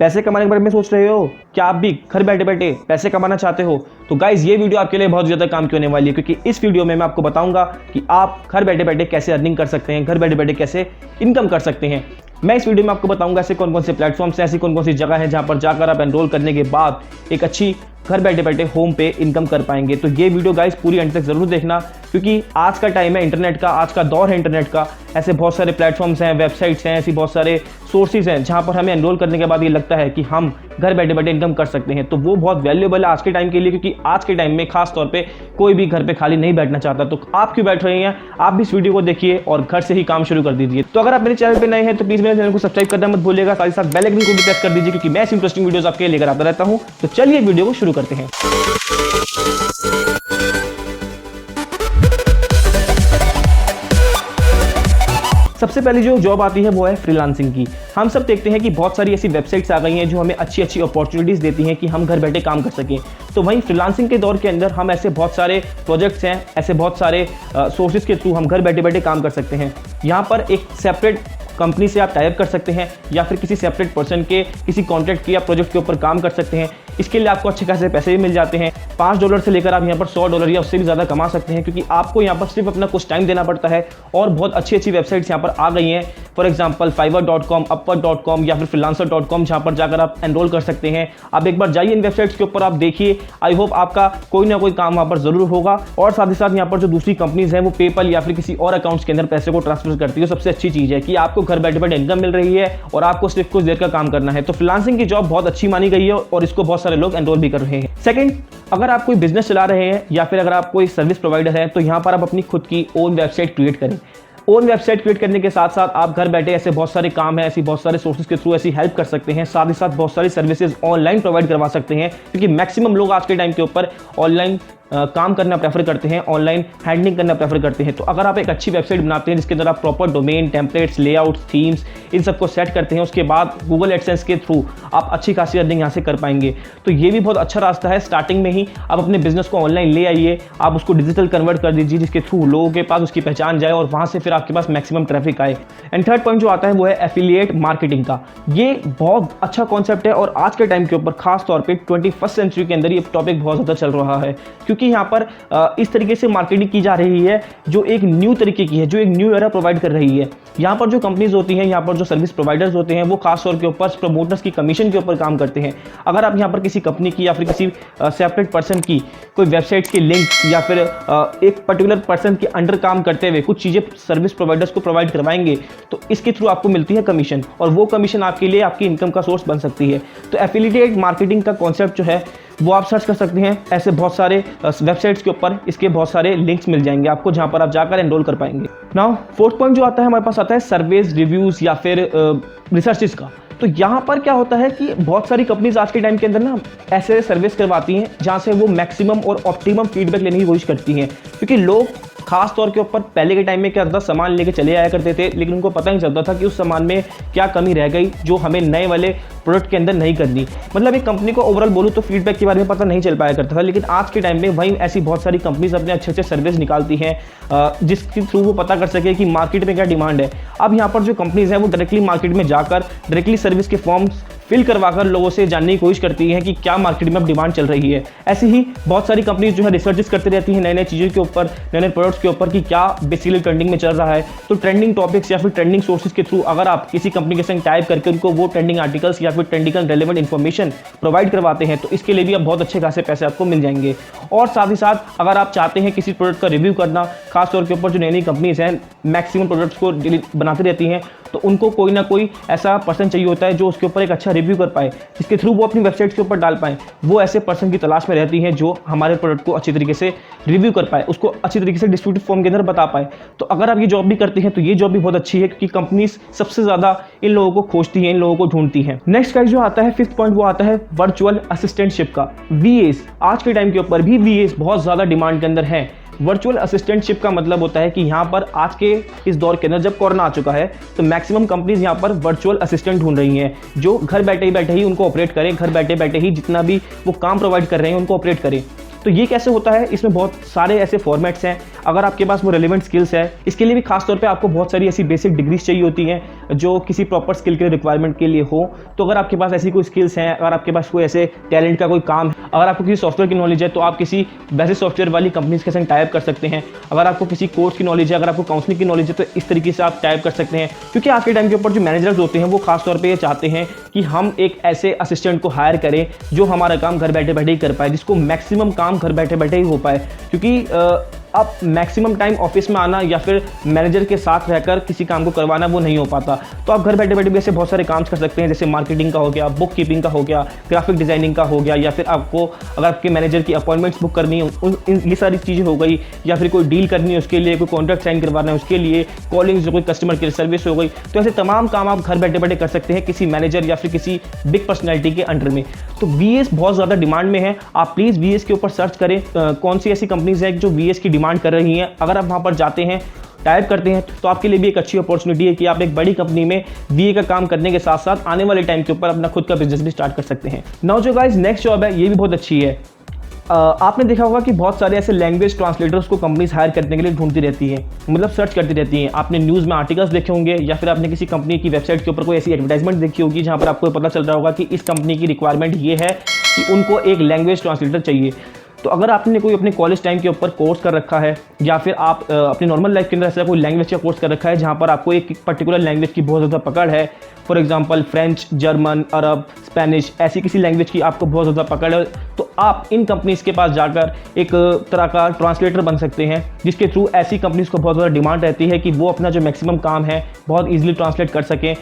पैसे कमाने के बारे में सोच रहे हो? क्या आप भी घर बैठे बैठे पैसे कमाना चाहते हो? तो गाइज ये वीडियो आपके लिए बहुत ज़्यादा काम की होने वाली है, क्योंकि इस वीडियो में मैं आपको बताऊंगा कि आप घर बैठे बैठे कैसे अर्निंग कर सकते हैं, घर बैठे बैठे कैसे इनकम कर सकते हैं। मैं इस वीडियो में आपको बताऊंगा ऐसे कौन कौन से प्लेटफॉर्म्स हैं, ऐसी कौन कौन सी जगह है जहां पर जाकर आप एनरोल करने के बाद एक अच्छी घर बैठे बैठे होम पे इनकम कर पाएंगे। तो ये वीडियो गाइस पूरी एंड तक जरूर देखना, क्योंकि आज का टाइम है इंटरनेट का, आज का दौर है इंटरनेट का। ऐसे बहुत सारे प्लेटफॉर्म्स हैं, वेबसाइट्स हैं, ऐसी बहुत सारे सोर्सेज हैं जहां पर हमें एनरोल करने के बाद ये लगता है कि हम घर बैठे बैठे इनकम कर सकते हैं। तो वो बहुत वैल्यूएबल है आज के टाइम के लिए, क्योंकि आज के टाइम में खास तौर पे कोई भी घर पे खाली नहीं बैठना चाहता। तो आप क्यों बैठ रहे हैं? आप भी इस वीडियो को देखिए और घर से ही काम शुरू कर दीजिए। तो अगर आप मेरे चैनल पे नए हैं तो प्लीज मेरे चैनल को सब्सक्राइब करना मत भूलिएगा, साथ ही साथ बेल आइकन को भी प्रेस कर दीजिए, क्योंकि मैं ऐसी इंटरेस्टिंग वीडियोस आपके लिए लेकर आता रहता हूं। तो चलिए वीडियो को शुरू करते हैं। सबसे पहली जो जॉब आती है वो है फ्रीलांसिंग की। हम सब देखते हैं कि बहुत सारी ऐसी वेबसाइट्स आ गई हैं जो हमें अच्छी अच्छी अपॉर्चुनिटीज़ देती हैं कि हम घर बैठे काम कर सकें। तो वहीं फ्रीलांसिंग के दौर के अंदर हम ऐसे बहुत सारे प्रोजेक्ट्स हैं, ऐसे बहुत सारे सोर्सेज के थ्रू हम घर बैठे बैठे काम कर सकते हैं। यहाँ पर एक सेपरेट कंपनी से आप टाइप कर सकते हैं या फिर किसी सेपरेट पर्सन के किसी कॉन्ट्रैक्ट या प्रोजेक्ट के ऊपर काम कर सकते हैं। इसके लिए आपको अच्छे खासे पैसे भी मिल जाते हैं। $5 से लेकर आप यहाँ पर $100 या उससे भी ज़्यादा कमा सकते हैं, क्योंकि आपको यहाँ पर सिर्फ अपना कुछ टाइम देना पड़ता है। और बहुत अच्छी अच्छी वेबसाइट्स यहाँ पर आ गई हैं, फॉर एग्जाम्पल fiverr.com, upwork.com या फिर freelancer.com, जहाँ पर जाकर आप एनरोल कर सकते हैं। आप एक बार जाइए इन वेबसाइट्स के ऊपर, आप देखिए। आई होप आपका कोई ना कोई काम वहाँ पर ज़रूर होगा। और साथ ही साथ यहाँ पर जो दूसरी कंपनीज हैं वो पेपल या फिर किसी और अकाउंट्स के अंदर पैसे को ट्रांसफर करती है। सबसे अच्छी चीज़ है कि आपको घर बैठे बैठे इनकम मिल रही है और आपको सिर्फ कुछ देर का काम करना है। तो फ्रीलांसिंग की जॉब बहुत अच्छी मानी गई है और इसको बहुत सारे लोग एनरोल भी कर रहे हैं। सेकंड, अगर आप कोई बिजनेस चला रहे हैं या फिर अगर आप कोई सर्विस प्रोवाइडर है, तो यहाँ पर आप अपनी खुद की ओन वेबसाइट क्रिएट करें। ओन वेबसाइट क्रिएट करने के साथ साथ आप घर बैठे ऐसे बहुत सारे काम है, ऐसी बहुत सारे सोर्सेज के थ्रू ऐसी हेल्प कर सकते हैं। साथ ही साथ बहुत सारी सर्विसेज ऑनलाइन प्रोवाइड करवा सकते हैं, क्योंकि मैक्सिमम लोग आज के टाइम के ऊपर ऑनलाइन काम करना प्रेफर करते हैं, ऑनलाइन हैंडलिंग करना प्रेफर करते हैं। तो अगर आप एक अच्छी वेबसाइट बनाते हैं जिसके अंदर आप proper domain, templates, layout, themes इन सबको सेट करते हैं, उसके बाद गूगल एडसेंस के थ्रू आप अच्छी खासी अर्निंग यहाँ से कर पाएंगे। तो ये भी बहुत अच्छा रास्ता है। स्टार्टिंग में ही आप अपने बिजनेस को ऑनलाइन ले आइए, आप उसको डिजिटल कन्वर्ट कर दीजिए, जिसके थ्रू लोगों के पास उसकी पहचान जाए और वहाँ से फिर आपके पास मैक्सिमम ट्रैफिक आए। एंड थर्ड पॉइंट जो आता है वो है एफिलिएट मार्केटिंग का। ये बहुत अच्छा कॉन्सेप्ट है और आज के टाइम के ऊपर खास तौर पे 21st सेंचुरी के अंदर ये टॉपिक बहुत ज़्यादा चल रहा है, क्योंकि यहाँ पर इस तरीके से मार्केटिंग की जा रही है जो एक न्यू तरीके की है, जो एक न्यू एरा प्रोवाइड कर रही है। यहाँ पर जो कंपनीज होती हैं, यहाँ पर जो सर्विस प्रोवाइडर्स होते हैं, वो खास तौर के ऊपर प्रमोटर्स की कमीशन के ऊपर काम करते हैं। अगर आप यहाँ पर किसी कंपनी की या फिर किसी सेपरेट पर्सन की कोई वेबसाइट के लिंक या फिर एक पर्टिकुलर पर्सन के अंडर काम करते हुए कुछ चीज़ें सर्विस प्रोवाइडर्स को प्रोवाइड करवाएंगे, तो इसके थ्रू आपको मिलती है कमीशन, और वो कमीशन आपके लिए आपकी इनकम का सोर्स बन सकती है। तो एफिलिएट मार्केटिंग का कॉन्सेप्ट जो है वो आप सर्च कर सकते हैं। ऐसे बहुत सारे वेबसाइट्स के ऊपर इसके बहुत सारे लिंक्स मिल जाएंगे आपको, जहां पर आप जाकर एनरोल कर पाएंगे। नाउ फोर्थ पॉइंट जो आता है हमारे पास आता है सर्वेज, रिव्यूज या फिर रिसर्चेस का। तो यहाँ पर क्या होता है कि बहुत सारी कंपनीज आज के टाइम के अंदर ना ऐसे सर्विस करवाती हैं जहाँ से वो मैक्सिमम और ऑप्टिमम फीडबैक लेने की कोशिश करती हैं, क्योंकि लोग खास तौर के ऊपर पहले के टाइम में क्या होता था, सामान लेके चले आया करते थे, लेकिन उनको पता नहीं चलता था कि उस सामान में क्या कमी रह गई जो हमें नए वाले प्रोडक्ट के अंदर नहीं करनी। मतलब एक कंपनी को ओवरऑल बोलूँ तो फीडबैक के बारे में पता नहीं चल पाया करता था, लेकिन आज के टाइम में वहीं ऐसी बहुत सारी कंपनीज अपने अच्छे अच्छे सर्विस निकालती हैं जिसके थ्रू वो पता कर सके कि मार्केट में क्या डिमांड है। अब यहाँ पर जो कंपनीज हैं वो डायरेक्टली मार्केट में जाकर डायरेक्टली सर्विस के फॉर्म्स फिल करवाकर लोगों से जानने की कोशिश करती हैं कि क्या मार्केट में अब डिमांड चल रही है। ऐसे ही बहुत सारी कंपनीज जो है रिसर्चेस करती रहती हैं नए नए चीज़ों के ऊपर, नए नए प्रोडक्ट्स के ऊपर कि क्या बेसिकली ट्रेंडिंग में चल रहा है। तो ट्रेंडिंग टॉपिक्स या फिर ट्रेंडिंग सोर्सेज के थ्रू अगर आप किसी कंपनी के संग टाइप करके उनको वो ट्रेंडिंग आर्टिकल्स या फिर ट्रेंडिंग रेलेवेंट इन्फॉर्मेशन प्रोवाइड करवाते हैं, तो इसके लिए भी आप बहुत अच्छे खासे पैसे आपको मिल जाएंगे। और साथ ही साथ अगर आप चाहते हैं किसी प्रोडक्ट का रिव्यू करना, खासतौर के ऊपर जो नई नई कंपनीज हैं मैक्सिमम प्रोडक्ट्स को बनाती रहती हैं, तो उनको कोई ना कोई ऐसा पर्सन चाहिए होता है जो उसके ऊपर एक अच्छा रिव्यू कर पाए, जिसके थ्रू वो अपनी वेबसाइट के ऊपर डाल पाएँ। वो ऐसे पर्सन की तलाश में रहती हैं जो हमारे प्रोडक्ट को अच्छी तरीके से रिव्यू कर पाए, उसको अच्छी तरीके से डिस्ट्रीब्यूटिव फॉर्म के अंदर बता पाए। तो अगर आप ये जॉब भी करते हैं तो ये जॉब भी बहुत अच्छी है, क्योंकि कंपनीज सबसे ज़्यादा इन लोगों को खोजती हैं, इन लोगों को ढूंढती हैं। नेक्स्ट गाइस जो आता है फिफ्थ पॉइंट वो आता है वर्चुअल असिस्टेंटशिप का। वीएस आज के टाइम के ऊपर भी वीएस बहुत ज़्यादा डिमांड के अंदर है। वर्चुअल असिस्टेंटशिप का मतलब होता है कि यहाँ पर आज के इस दौर के अंदर जब कोरोना आ चुका है तो मैक्सिमम कंपनीज यहाँ पर वर्चुअल असिस्टेंट ढूंढ रही हैं जो घर बैठे ही उनको ऑपरेट करें, घर बैठे बैठे ही जितना भी वो काम प्रोवाइड कर रहे हैं उनको ऑपरेट करें। तो ये कैसे होता है, इसमें बहुत सारे ऐसे फॉर्मेट्स हैं। अगर आपके पास वो रेलिवेंट स्किल्स है, इसके लिए भी खासतौर पे आपको बहुत सारी ऐसी बेसिक डिग्रीज चाहिए होती हैं जो किसी प्रॉपर स्किल के रिक्वायरमेंट के लिए हो। तो अगर आपके पास ऐसी कोई स्किल्स हैं, अगर आपके पास कोई ऐसे टैलेंट का कोई काम है, अगर आपको किसी सॉफ्टवेयर की नॉलेज है, तो आप किसी वैसे सॉफ्टवेयर वाली कंपनीज के संग टाइप कर सकते हैं। अगर आपको किसी कोर्स की नॉलेज है, अगर आपको काउंसलिंग की नॉलेज है, तो इस तरीके से आप टाइप कर सकते हैं। क्योंकि आज के टाइम के ऊपर जो मैनेजर्स होते हैं वो खासतौर पर ये चाहते हैं कि हम एक ऐसे असिस्टेंट को हायर करें जो हमारा काम घर बैठे बैठे ही कर पाए, जिसको मैक्सिमम काम घर बैठे बैठे ही हो पाए। क्योंकि अब मैक्सिमम टाइम ऑफिस में आना या फिर मैनेजर के साथ रहकर किसी काम को करवाना वो नहीं हो पाता। तो आप घर बैठे बैठे भी ऐसे बहुत सारे काम कर सकते हैं, जैसे मार्केटिंग का हो गया, बुक कीपिंग का हो गया, ग्राफिक डिजाइनिंग का हो गया, या फिर आपको अगर आपके मैनेजर की अपॉइंटमेंट्स बुक करनी है, ये सारी चीज़ें हो गई, या फिर कोई डील करनी है उसके लिए, कोई कॉन्ट्रैक्ट साइन करवाना है उसके लिए, कॉलिंग जो कोई कस्टमर केयर सर्विस हो गई। तो ऐसे तमाम काम आप घर बैठे बैठे कर सकते हैं किसी मैनेजर या फिर किसी बिग पर्सनैलिटी के अंडर में। तो VAs बहुत ज़्यादा डिमांड में है। आप प्लीज़ VAs के ऊपर सर्च करें कौन सी ऐसी कंपनीज हैं जो VAs की डिमांड कर रही हैं। अगर आप वहाँ पर जाते हैं, टाइप करते हैं, तो आपके लिए भी एक अच्छी अपॉर्चुनिटी है कि आप एक बड़ी कंपनी में VA का काम करने के साथ साथ आने वाले टाइम के ऊपर अपना खुद का बिजनेस भी स्टार्ट कर सकते हैं। नाउ जो गाइस नेक्स्ट जॉब है, ये भी बहुत अच्छी है। आपने देखा होगा कि बहुत सारे ऐसे लैंग्वेज ट्रांसलेटर्स को कंपनीज हायर करने के लिए ढूंढती रहती हैं, मतलब सर्च करती रहती हैं। आपने न्यूज़ में आर्टिकल्स देखे होंगे या फिर आपने किसी कंपनी की वेबसाइट के ऊपर कोई ऐसी एडवर्टाइजमेंट देखी होगी जहाँ पर आपको पता चल रहा होगा कि इस कंपनी की रिक्वायरमेंट ये है कि उनको एक लैंग्वेज ट्रांसलेटर चाहिए। तो अगर आपने कोई अपने कॉलेज टाइम के ऊपर कोर्स कर रखा है, या फिर आप अपनी नॉर्मल लाइफ के अंदर ऐसा कोई लैंग्वेज का कोर्स कर रखा है जहाँ पर आपको एक पर्टिकुलर लैंग्वेज की बहुत ज़्यादा पकड़ है, for example French, German, Arab, Spanish, ऐसी किसी लैंग्वेज की आपको बहुत ज़्यादा पकड़ है, तो आप इन कंपनीज के पास जाकर एक तरह का ट्रांसलेटर बन सकते हैं, जिसके थ्रू ऐसी कंपनीज को बहुत ज़्यादा डिमांड रहती है कि वो अपना जो मैक्सिमम काम है बहुत ईजिली ट्रांसलेट कर सकें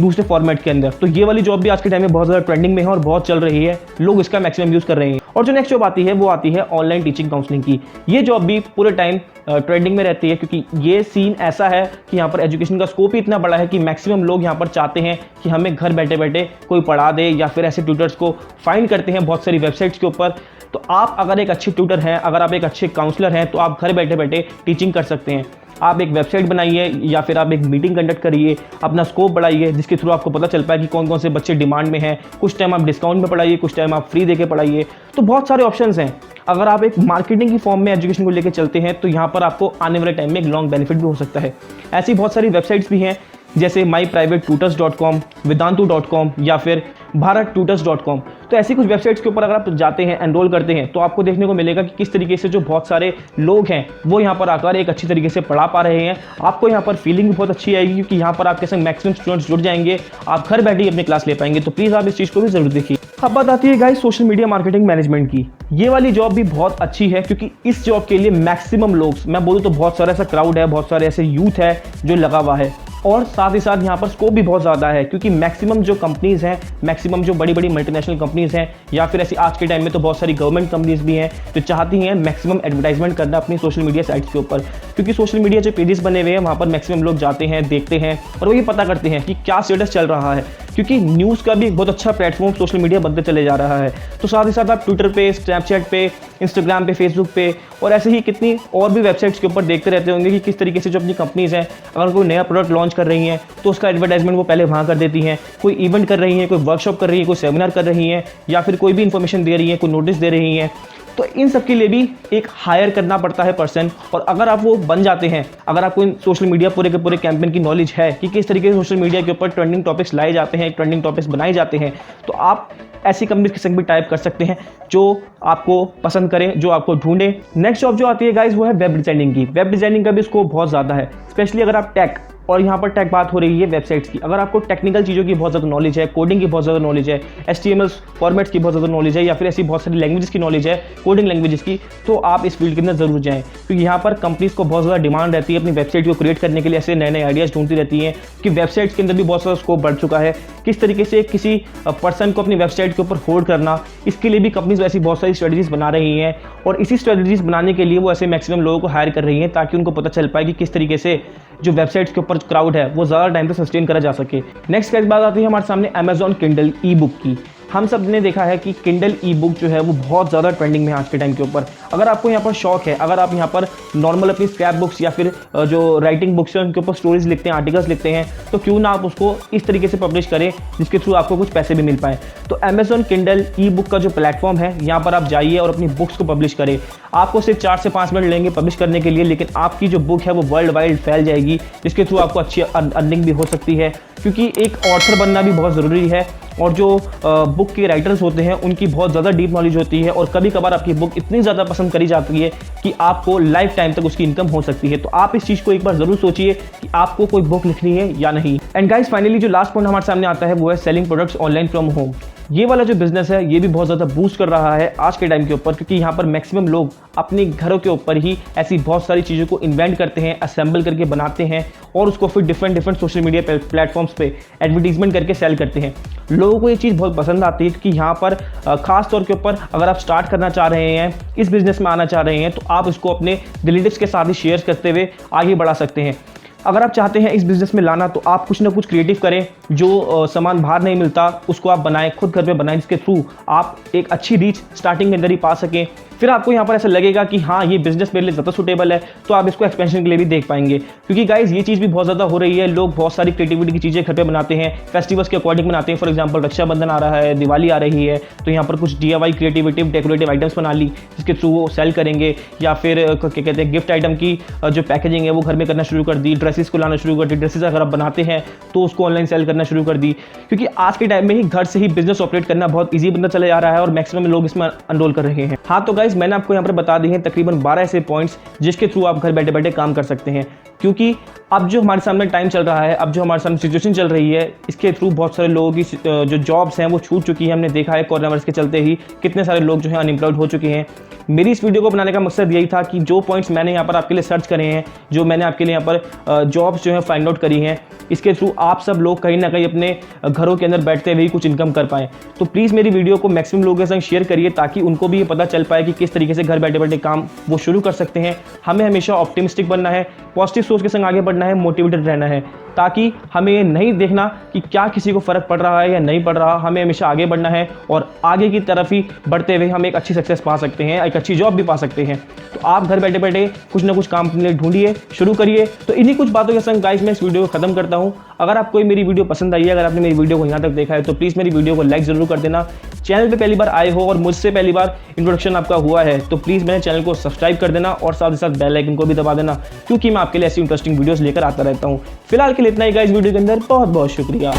दूसरे फॉर्मेट के अंदर। तो ये वाली जॉब भी आज के टाइम में बहुत ज़्यादा ट्रेंडिंग में है और बहुत चल रही है, लोग इसका मैक्सिमम यूज़ कर रहे हैं। और जो नेक्स्ट जॉब आती है वो आती है ऑनलाइन टीचिंग काउंसलिंग की। ये जॉब भी पूरे टाइम ट्रेंडिंग में रहती है, क्योंकि ये सीन ऐसा है कि यहाँ पर एजुकेशन का स्कोप ही इतना बड़ा है कि मैक्सिमम लोग यहाँ पर चाहते हैं कि हमें घर बैठे बैठे कोई पढ़ा दे, या फिर ऐसे ट्यूटर्स को फाइंड करते हैं बहुत सारी वेबसाइट्स के ऊपर। तो आप अगर एक अच्छे ट्यूटर हैं, अगर आप एक अच्छे काउंसलर हैं, तो आप घर बैठे बैठे टीचिंग कर सकते हैं। आप एक वेबसाइट बनाइए या फिर आप एक मीटिंग कंडक्ट करिए, अपना स्कोप बढ़ाइए, जिसके थ्रू आपको पता चल पाए कि कौन कौन से बच्चे डिमांड में हैं। कुछ टाइम आप डिस्काउंट में पढ़ाइए, कुछ टाइम आप फ्री देके पढ़ाइए। तो बहुत सारे ऑप्शंस हैं। अगर आप एक मार्केटिंग की फॉर्म में एजुकेशन को लेकर चलते हैं, तो यहाँ पर आपको आने वाले टाइम में एक लॉन्ग बेनिफिट भी हो सकता है। ऐसी बहुत सारी वेबसाइट्स भी हैं, जैसे myprivatetutors.com, vedantu.com या फिर bharattutors.com। तो ऐसी कुछ वेबसाइट्स के ऊपर अगर आप जाते हैं, एनरोल करते हैं, तो आपको देखने को मिलेगा कि किस तरीके से जो बहुत सारे लोग हैं वो यहाँ पर आकर एक अच्छी तरीके से पढ़ा पा रहे हैं। आपको यहाँ पर फीलिंग भी बहुत अच्छी आएगी, क्योंकि यहाँ पर आपके संग मैक्सिमम स्टूडेंट्स जुड़ जाएंगे, आप घर बैठे ही अपनी क्लास ले पाएंगे। तो प्लीज़ आप इस चीज़ को भी जरूर देखिए। अब बात आती है guys social media marketing management की। ये वाली जॉब भी बहुत अच्छी है, क्योंकि इस जॉब के लिए मैक्सिमम लोग, मैं बोलूँ तो बहुत सारा ऐसा क्राउड है, बहुत सारे ऐसे यूथ है जो लगा हुआ है, और साथ ही साथ यहाँ पर स्कोप भी बहुत ज़्यादा है, क्योंकि मैक्सिमम जो कंपनीज़ हैं, मैक्सिमम जो बड़ी बड़ी मल्टीनेशनल कंपनीज़ हैं, या फिर ऐसी आज के टाइम में तो बहुत सारी गवर्नमेंट कंपनीज़ भी हैं जो चाहती हैं मैक्सिमम एडवर्टाइजमेंट करना अपनी सोशल मीडिया साइट्स के ऊपर। क्योंकि सोशल मीडिया जो पेजेस बने हुए हैं वहाँ पर मैक्सिमम लोग जाते हैं, देखते हैं, और वो ये पता करते हैं कि क्या स्टेटस चल रहा है, क्योंकि न्यूज़ का भी एक बहुत अच्छा प्लेटफॉर्म सोशल मीडिया बनते चले जा रहा है। तो साथ ही साथ आप ट्विटर पे, स्नैपचैट पे, इंस्टाग्राम पे, फेसबुक पे और ऐसे ही कितनी और भी वेबसाइट्स के ऊपर देखते रहते होंगे कि किस तरीके से जो अपनी कंपनीज़ हैं, अगर कोई नया प्रोडक्ट लॉन्च कर रही हैं तो उसका एडवर्टाइजमेंट वो पहले वहाँ कर देती हैं। कोई इवेंट कर रही हैं, कोई वर्कशॉप कर रही है, कोई सेमिनार कर रही हैं, या फिर कोई भी इन्फॉर्मेशन दे रही है, कोई नोटिस दे रही हैं, तो इन सब के लिए भी एक हायर करना पड़ता है पर्सन। और अगर आप वो बन जाते हैं, अगर आपको इन सोशल मीडिया पूरे के पूरे कैंपेन की नॉलेज है कि किस तरीके से सोशल मीडिया के ऊपर ट्रेंडिंग टॉपिक्स लाए जाते हैं, ट्रेंडिंग टॉपिक्स बनाए जाते हैं, तो आप ऐसी कंपनीज के संग भी टाइप कर सकते हैं जो आपको पसंद करें, जो आपको ढूंढे। नेक्स्ट जॉब जो आती है गाइज वो है वेब डिजाइनिंग की। वेब डिजाइनिंग का भी स्कोप बहुत ज़्यादा है, स्पेशली अगर आप टेक, और यहाँ पर टेक बात हो रही है वेबसाइट्स की, अगर आपको टेक्निकल चीज़ों की बहुत ज़्यादा नॉलेज है, कोडिंग की बहुत ज़्यादा नॉलेज है, HTML फॉर्मेट्स की बहुत ज़्यादा नॉलेज है, या फिर ऐसी बहुत सारी लैंग्वेजेस की नॉलेज है, कोडिंग लैंग्वेजेस की, तो आप इस फील्ड के अंदर ज़रूर जाएँ। क्योंकि यहाँ पर कंपनीज़ को बहुत ज़्यादा डिमांड रहती है अपनी वेबसाइट को क्रिएट करने के लिए, ऐसे नए नए आइडियाज़ ढूंढती रहती हैं कि वेबसाइट्स के अंदर भी बहुत सारा स्कोप बढ़ चुका है। किस तरीके से किसी पर्सन को अपनी वेबसाइट के ऊपर होल्ड करना, इसके लिए भी कंपनीज ऐसी बहुत सारी स्ट्रेटजीज बना रही हैं, और इसी स्ट्रेटजीज बनाने के लिए वो ऐसे मैक्सिमम लोगों को हायर कर रही हैं, ताकि उनको पता चल पाए कि किस तरीके से जो वेबसाइट्स के ऊपर क्राउड है वो ज़्यादा टाइम तक सस्टेन करा जा सके। नेक्स्ट कैसे बात आती है हमारे सामने अमेजॉन किंडल ई बुक की। हम सब ने देखा है कि किंडल ई बुक जो है वो बहुत ज़्यादा ट्रेंडिंग में है आज के टाइम के ऊपर। अगर आपको यहाँ पर शौक है, अगर आप यहाँ पर नॉर्मल अपनी स्क्रैप बुक्स या फिर जो राइटिंग बुक्स हैं उनके ऊपर स्टोरीज लिखते हैं, आर्टिकल्स लिखते हैं, तो क्यों ना आप उसको इस तरीके से पब्लिश करें जिसके थ्रू आपको कुछ पैसे भी मिल पाए। तो Amazon Kindle ई बुक का जो प्लेटफॉर्म है, यहाँ पर आप जाइए और अपनी बुक्स को पब्लिश करें। आपको सिर्फ 4 से 5 मिनट लेंगे पब्लिश करने के लिए, लेकिन आपकी जो बुक है वो वर्ल्ड वाइड फैल जाएगी, जिसके थ्रू आपको अच्छी अर्निंग भी हो सकती है। क्योंकि एक ऑथर बनना भी बहुत ज़रूरी है, और जो बुक के राइटर्स होते हैं उनकी बहुत ज़्यादा डीप नॉलेज होती है, और कभी कभार आपकी बुक इतनी ज़्यादा पसंद करी जाती है कि आपको लाइफ टाइम तक उसकी इनकम हो सकती है। तो आप इस चीज़ को एक बार ज़रूर सोचिए कि आपको कोई बुक लिखनी है या नहीं। एंड गाइस, फाइनली जो लास्ट पॉइंट हमारे सामने आता है वो है selling products online from home. ये वाला जो बिजनेस है ये भी बहुत ज़्यादा बूस्ट कर रहा है आज के टाइम के ऊपर, क्योंकि यहाँ पर मैक्सिमम लोग अपने घरों के ऊपर ही ऐसी बहुत सारी चीज़ों को इन्वेंट करते हैं, असेंबल करके बनाते हैं, और उसको फिर डिफरेंट सोशल मीडिया प्लेटफॉर्म्स पे एडवर्टीजमेंट करके सेल करते हैं। लोगों को ये चीज़ बहुत पसंद आती है, क्योंकि यहाँ पर खास तौर के ऊपर अगर आप स्टार्ट करना चाह रहे हैं, इस बिज़नेस में आना चाह रहे हैं, तो आप इसको अपने रिलेटिव्स के साथ ही शेयर करते हुए आगे बढ़ा सकते हैं। अगर आप चाहते हैं इस बिज़नेस में लाना, तो आप कुछ ना कुछ क्रिएटिव करें, जो सामान बाहर नहीं मिलता उसको आप बनाएं, खुद घर पे बनाएं, जिसके थ्रू आप एक अच्छी रीच स्टार्टिंग के अंदर ही पा सकें। फिर आपको यहाँ पर ऐसा लगेगा कि हाँ, ये बिज़नेस मेरे लिए ज़्यादा सूटेबल है, तो आप इसको एक्सपेंशन के लिए भी देख पाएंगे। क्योंकि गाइज ये चीज़ भी बहुत ज़्यादा हो रही है, लोग बहुत सारी क्रिएटिविटी की चीज़ें घर पे बनाते हैं, फेस्टिवल्स के अकॉर्डिंग बनाते हैं। फॉर एग्जाम्पल रक्षाबंधन आ रहा है, दिवाली आ रही है, तो यहाँ पर कुछ DIY क्रिएटिविटी डेकोरेटिव आइटम्स बना ली, जिसके थ्रू वो सेल करेंगे। या फिर क्या कहते हैं, गिफ्ट आइटम की जो पैकेजिंग है वो घर में करना शुरू कर दी, ड्रेसेस को लाना शुरू कर दी, ड्रेसेस अगर आप बनाते हैं तो उसको ऑनलाइन सेल करना शुरू कर दी। क्योंकि आज के टाइम में ही घर से ही बिजनेस ऑपरेट करना बहुत ईजी बनता चला जा रहा है, और मैक्सिमम लोग इसमें अनरोल कर रहे हैं। हाँ, तो गाइज मैंने आपको यहाँ पर बता दिए हैं तकरीबन 12 ऐसे पॉइंट्स जिसके थ्रू आप घर बैठे बैठे काम कर सकते हैं। क्योंकि अब जो हमारे सामने टाइम चल रहा है, अब जो हमारे सामने सिचुएशन चल रही है, इसके थ्रू बहुत सारे लोगों की जो जॉब्स हैं वो छूट चुकी है। हमने देखा है कोरोना वायरस के चलते ही कितने सारे लोग जो हैं अनएम्प्लॉयड हो चुके हैं। मेरी इस वीडियो को बनाने का मकसद यही था कि जो पॉइंट्स मैंने यहाँ पर आपके लिए सर्च करे हैं, जो मैंने आपके लिए यहाँ पर जॉब्स जो है फाइंड आउट करी हैं, इसके थ्रू आप सब लोग कहीं ना कहीं अपने घरों के अंदर बैठते हुए कुछ इनकम कर पाएँ। तो प्लीज़ मेरी वीडियो को मैक्सिमम लोगों के संग शेयर करिए, ताकि उनको भी ये पता चल पाए कि किस तरीके से घर बैठे बैठे काम वो शुरू कर सकते हैं। हमें हमेशा ऑप्टिमिस्टिक बनना है, पॉजिटिव सोच के संग आगे बढ़ना है, मोटिवेटेड रहना है, ताकि हमें ये नहीं देखना कि क्या किसी को फ़र्क पड़ रहा है या नहीं पड़ रहा। हमें हमेशा आगे बढ़ना है, और आगे की तरफ ही बढ़ते हुए हम एक अच्छी सक्सेस पा सकते हैं, एक अच्छी जॉब भी पा सकते हैं। तो आप घर बैठे बैठे कुछ ना कुछ काम अपने लिए ढूंढिए, शुरू करिए। तो इन्हीं कुछ बातों के संग गाइस मैं इस वीडियो को खत्म करता हूँ। अगर आपको मेरी वीडियो पसंद आई है, अगर आपने मेरी वीडियो को यहाँ तक देखा है, तो प्लीज़ मेरी वीडियो को लाइक ज़रूर कर देना। चैनल पे पहली बार आए हो और मुझसे पहली बार इंट्रोडक्शन आपका हुआ है, तो प्लीज़ मेरे चैनल को सब्सक्राइब कर देना, और साथ ही साथ बेल आइकन को भी दबा देना, क्योंकि मैं आपके लिए ऐसी इंटरेस्टिंग वीडियोस लेकर आता रहता हूँ। फिलहाल के लिए इतना ही गाइस वीडियो के अंदर। बहुत बहुत शुक्रिया।